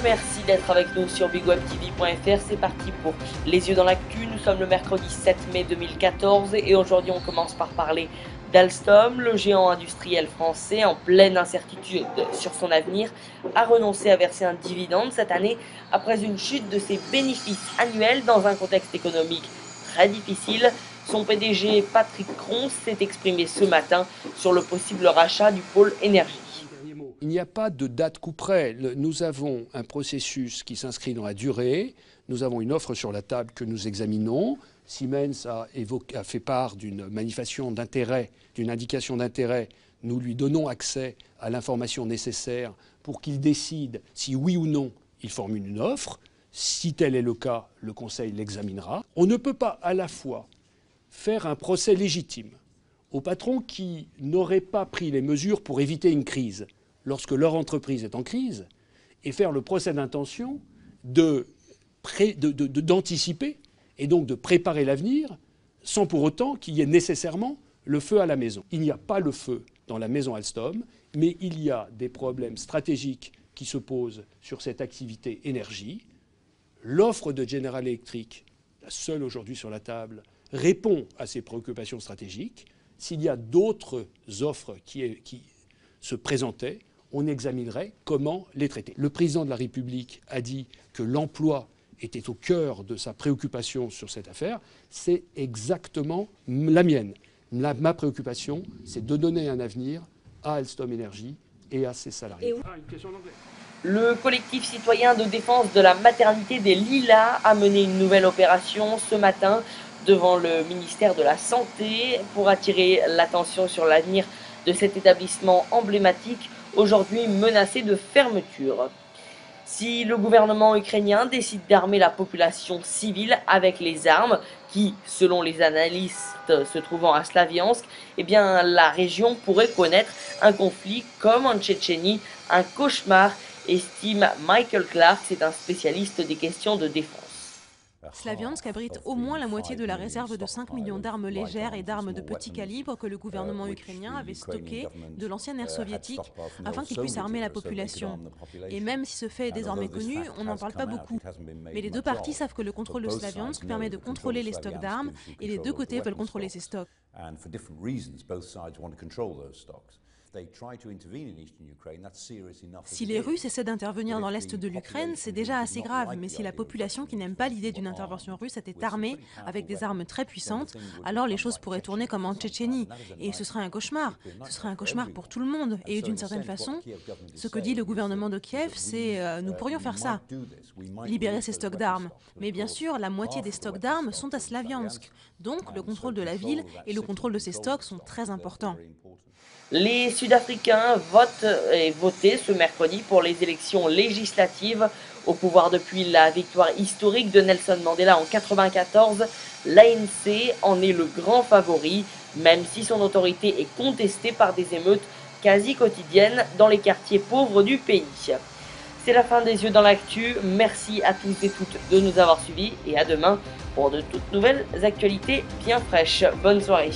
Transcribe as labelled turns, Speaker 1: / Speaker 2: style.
Speaker 1: merci d'être avec nous sur bigwebtv.fr. C'est parti pour Les Yeux dans l'actu. Nous sommes le mercredi 7 mai 2014 et aujourd'hui on commence par parler d'Alstom. Le géant industriel français, en pleine incertitude sur son avenir, a renoncé à verser un dividende cette année après une chute de ses bénéfices annuels dans un contexte économique très difficile. Son PDG Patrick Cron s'est exprimé ce matin sur le possible rachat du pôle énergie.
Speaker 2: Il n'y a pas de date coup près. Nous avons un processus qui s'inscrit dans la durée. Nous avons une offre sur la table que nous examinons. Siemens a fait part d'une manifestation d'intérêt, d'une indication d'intérêt. Nous lui donnons accès à l'information nécessaire pour qu'il décide si oui ou non il formule une offre. Si tel est le cas, le Conseil l'examinera. On ne peut pas à la fois faire un procès légitime aux patrons qui n'auraient pas pris les mesures pour éviter une crise lorsque leur entreprise est en crise, et faire le procès d'intention d'anticiper et donc de préparer l'avenir sans pour autant qu'il y ait nécessairement le feu à la maison. Il n'y a pas le feu dans la maison Alstom, mais il y a des problèmes stratégiques qui se posent sur cette activité énergie. L'offre de General Electric, la seule aujourd'hui sur la table, répond à ces préoccupations stratégiques. S'il y a d'autres offres qui se présentaient, on examinerait comment les traiter. Le président de la République a dit que l'emploi était au cœur de sa préoccupation sur cette affaire. C'est exactement la mienne. Ma préoccupation, c'est de donner un avenir à Alstom Energy et à ses salariés.
Speaker 1: Une question d'anglais. Le collectif citoyen de défense de la maternité des Lilas a mené une nouvelle opération ce matin devant le ministère de la Santé pour attirer l'attention sur l'avenir de cet établissement emblématique, aujourd'hui menacé de fermeture. Si le gouvernement ukrainien décide d'armer la population civile avec les armes qui, selon les analystes se trouvant à Slaviansk, eh bien, la région pourrait connaître un conflit comme en Tchétchénie, un cauchemar, estime Michael Clark, c'est un spécialiste des questions de défense.
Speaker 3: Slaviansk abrite au moins la moitié de la réserve de 5 millions d'armes légères et d'armes de petit calibre que le gouvernement ukrainien avait stocké de l'ancienne ère soviétique afin qu'il puisse armer la population. Et même si ce fait est désormais connu, on n'en parle pas beaucoup. Mais les deux parties savent que le contrôle de Slaviansk permet de contrôler les stocks d'armes et les deux côtés veulent contrôler ces stocks. Si les Russes essaient d'intervenir dans l'est de l'Ukraine, c'est déjà assez grave, mais si la population qui n'aime pas l'idée d'une intervention russe était armée avec des armes très puissantes, alors les choses pourraient tourner comme en Tchétchénie. Et ce serait un cauchemar. Ce serait un cauchemar pour tout le monde. Et d'une certaine façon, ce que dit le gouvernement de Kiev, c'est nous pourrions faire ça, libérer ces stocks d'armes. Mais bien sûr, la moitié des stocks d'armes sont à Slaviansk. Donc le contrôle de la ville et le contrôle de ces stocks sont très importants.
Speaker 1: Les Sud-Africains votaient ce mercredi pour les élections législatives. Au pouvoir depuis la victoire historique de Nelson Mandela en 1994, l'ANC en est le grand favori, même si son autorité est contestée par des émeutes quasi quotidiennes dans les quartiers pauvres du pays. C'est la fin des Yeux dans l'actu. Merci à tous et toutes de nous avoir suivis et à demain pour de toutes nouvelles actualités bien fraîches. Bonne soirée.